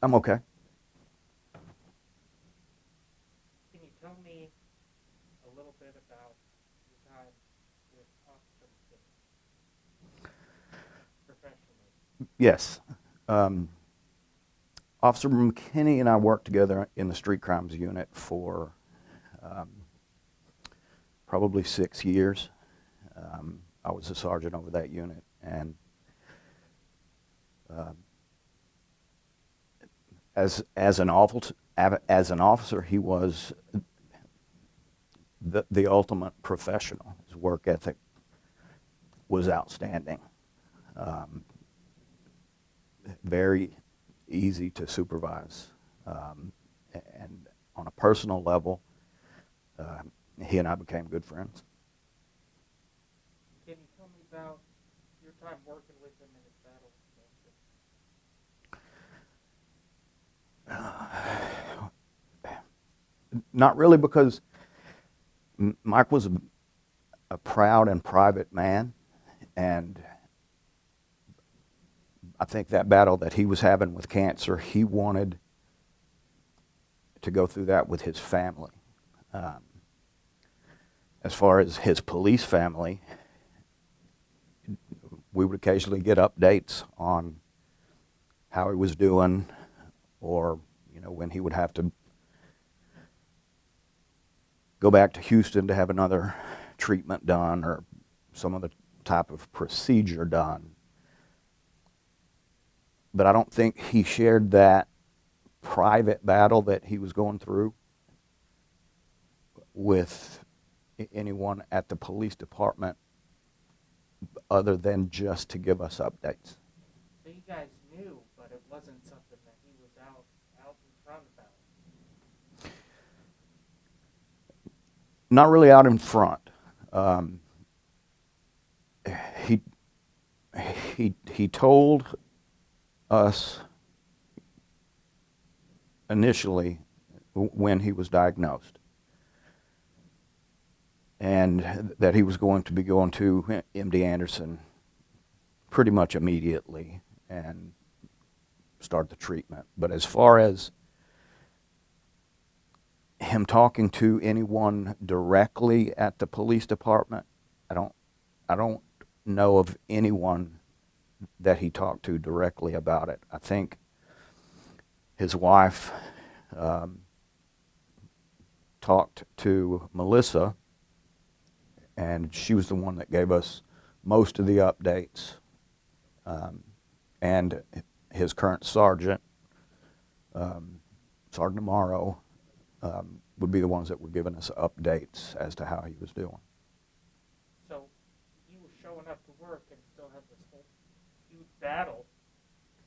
I'm okay. Can you tell me a little bit about your time with Officer McKinney professionally? Yes. Um, Officer McKinney and I worked together in the street crimes unit for um, probably 6 years. I was a sergeant over that unit, and uh, as an officer, he was the ultimate professional. His work ethic was outstanding. Um, Very easy to supervise, and on a personal level, uh, he and I became good friends. Can you tell me about your time working with him in his battle Not really, because Mike was a proud and private man, and I think that battle that he was having with cancer, he wanted to go through that with his family. Um, as far as his police family, we would occasionally get updates on how he was doing, or when he would have to go back to Houston to have another treatment done or some other type of procedure done. But I don't think he shared that private battle that he was going through with anyone at the police department other than just to give us updates. so you guys knew, but it wasn't something that he was out in front about. Not really out in front. Um, he he told us initially when he was diagnosed, and that he was going to be going to MD Anderson pretty much immediately and start the treatment. But as far as him talking to anyone directly at the police department, I don't know of anyone that he talked to directly about it. I think his wife um, talked to Melissa, and she was the one that gave us most of the updates. And his current sergeant, Sergeant Amaro, would be the ones that were giving us updates as to how he was doing. So he was showing up to work and still had this whole huge battle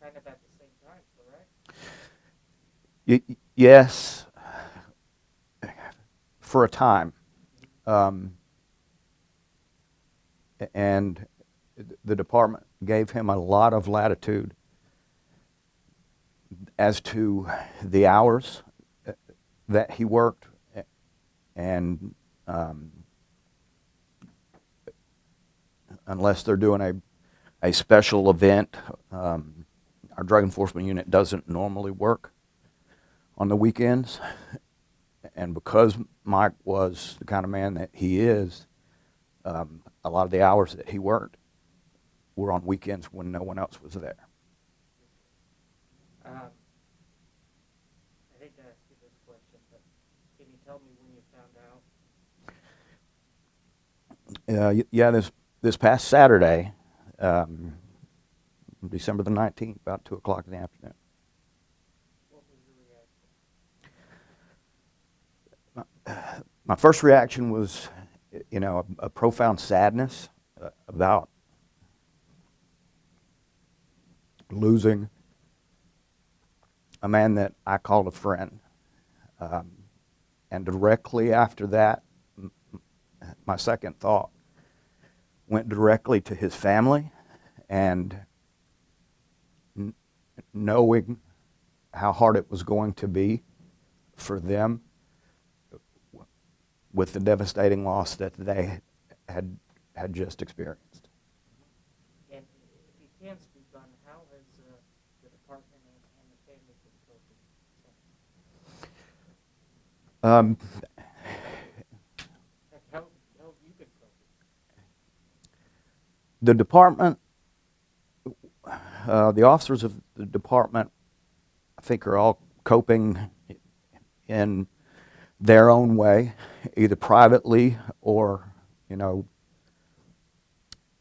kind of at the same time, correct? Yes, for a time. Um, and the department gave him a lot of latitude as to the hours that he worked, and unless they're doing a special event, our drug enforcement unit doesn't normally work on the weekends. And because Mike was the kind of man that he is, a lot of the hours that he worked were on weekends when no one else was there. I hate to ask you this question, but can you tell me when you found out? Yeah, this past Saturday, um, December the 19th, about 2 o'clock in the afternoon. What was your reaction? My first reaction was, a profound sadness about losing a man that I called a friend. Um, and directly after that, my second thought went directly to his family, and knowing how hard it was going to be for them with the devastating loss that they had just experienced. And if you can speak on how has the department and the family Um, Like how have you been coping? the department, the officers of the department, I think, are all coping in their own way, either privately or, you know,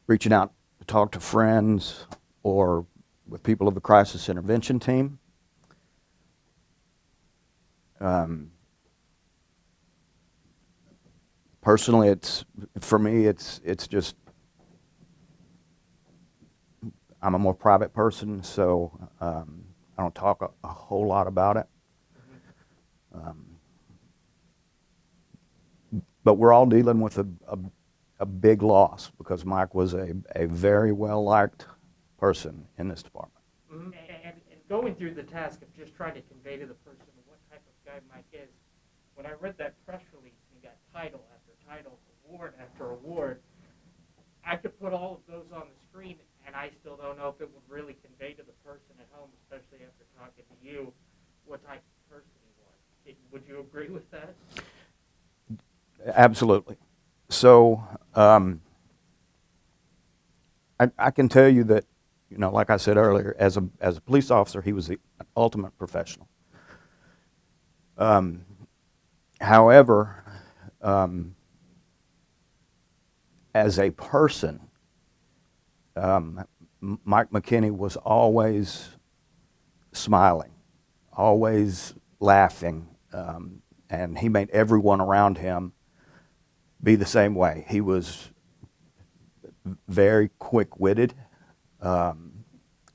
reaching out to talk to friends or with people of the crisis intervention team. Personally, for me, it's just, I'm a more private person, so I don't talk a whole lot about it. But we're all dealing with a big loss because Mike was a very well-liked person in this department. Mm-hmm. And going through the task of just trying to convey to the person what type of guy Mike is, when I read that press release and he got title after title, award after award, I could put all of those on the screen, and I still don't know if it would really convey to the person at home, especially after talking to you, what type of person he was. Would you agree with that? Absolutely. So I can tell you that, you know, like I said earlier, as a police officer, he was the ultimate professional. However, as a person, Mike McKinney was always smiling, always laughing, and he made everyone around him be the same way. He was very quick-witted, and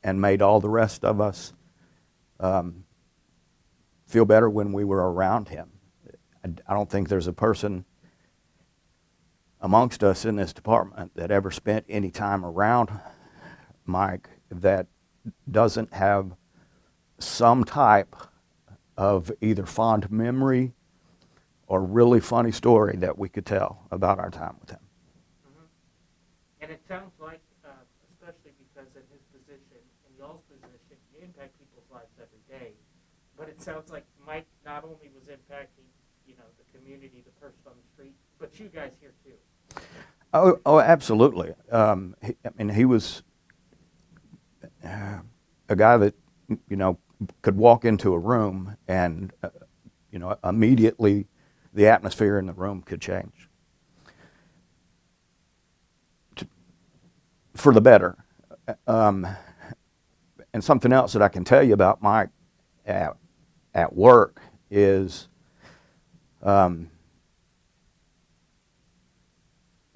made all the rest of us feel better when we were around him. I don't think there's a person amongst us in this department that ever spent any time around Mike that doesn't have some type of either fond memory or really funny story that we could tell about our time with him. Mm-hmm. And it sounds like, especially because in his position, in y'all's position, you impact people's lives every day. But it sounds like Mike not only was impacting, you know, the community, the person on the street, but you guys here too. Oh, absolutely. He was a guy that, you know, could walk into a room and, you know, immediately the atmosphere in the room could change for the better. And something else that I can tell you about Mike at work is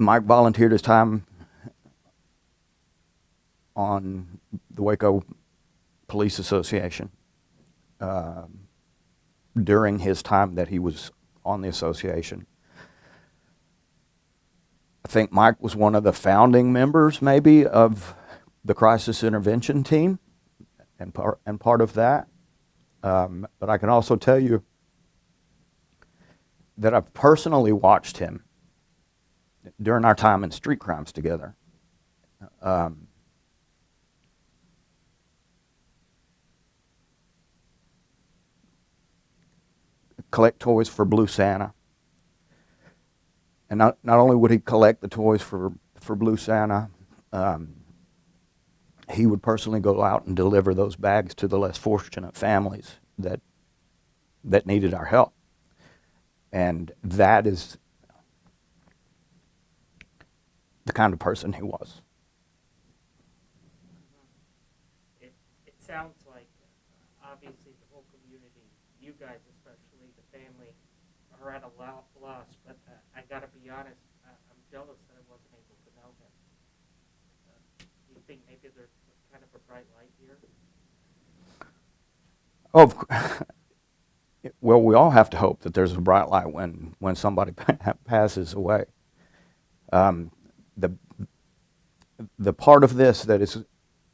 Mike volunteered his time on the Waco Police Association during his time that he was on the association. I think Mike was one of the founding members, maybe, of the crisis intervention team, and part of that. But I can also tell you that I've personally watched him during our time in street crimes together. Collect toys for Blue Santa. And not only would he collect the toys for Blue Santa, he would personally go out and deliver those bags to the less fortunate families that needed our help. And that is the kind of person he was. It sounds like, obviously, the whole community, you guys especially, the family, are at a loss. But I got to be honest, I'm jealous that I wasn't able to know him. Do you think maybe there's kind of a bright light here? Oh, well, we all have to hope that there's a bright light when somebody passes away. The part of this that is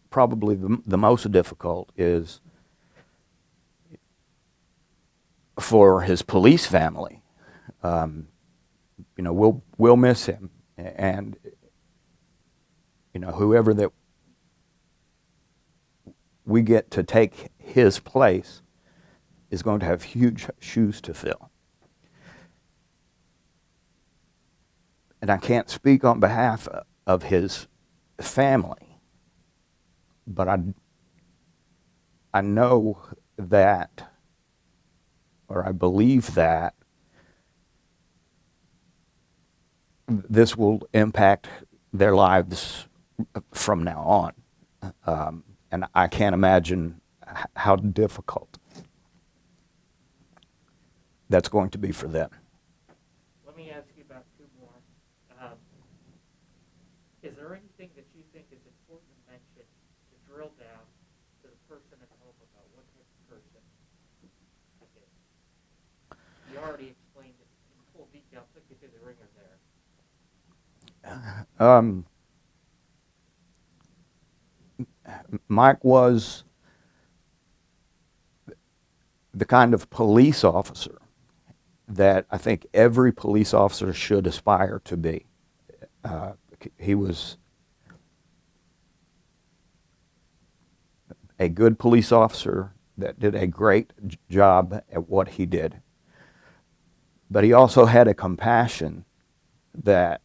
probably the most difficult is for his police family. You know, we'll miss him, and you know, whoever that we get to take his place is going to have huge shoes to fill. and I can't speak on behalf of his family, but I know that, or I believe that, this will impact their lives from now on. And I can't imagine how difficult that's going to be for them. Let me ask you about two more. Is there anything that you think is important to mention to drill down to the person at home about what type of person it is? You already explained it in full detail, took you through the ringer there. Mike was the kind of police officer that I think every police officer should aspire to be. He was a good police officer that did a great job at what he did. But he also had a compassion that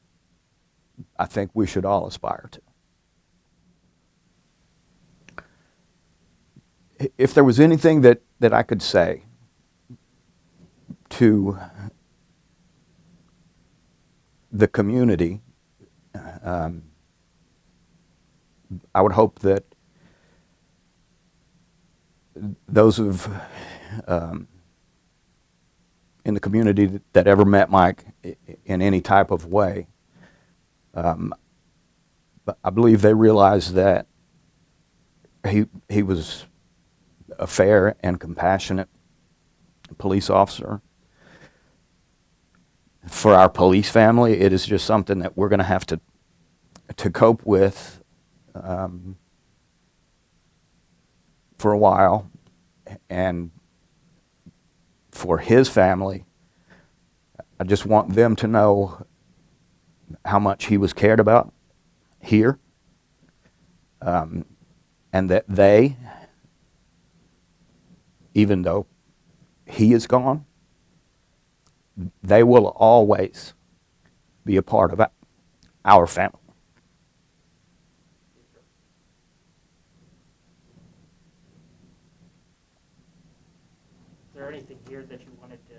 I think we should all aspire to. If there was anything that I could say to the community, I would hope that those in the community that ever met Mike in any type of way, but I believe they realized that he was a fair and compassionate police officer. For our police family, it is just something that we're going to have to cope with for a while. And for his family, I just want them to know how much he was cared about here, and that they, even though he is gone, they will always be a part of our family. Is there anything here that you wanted to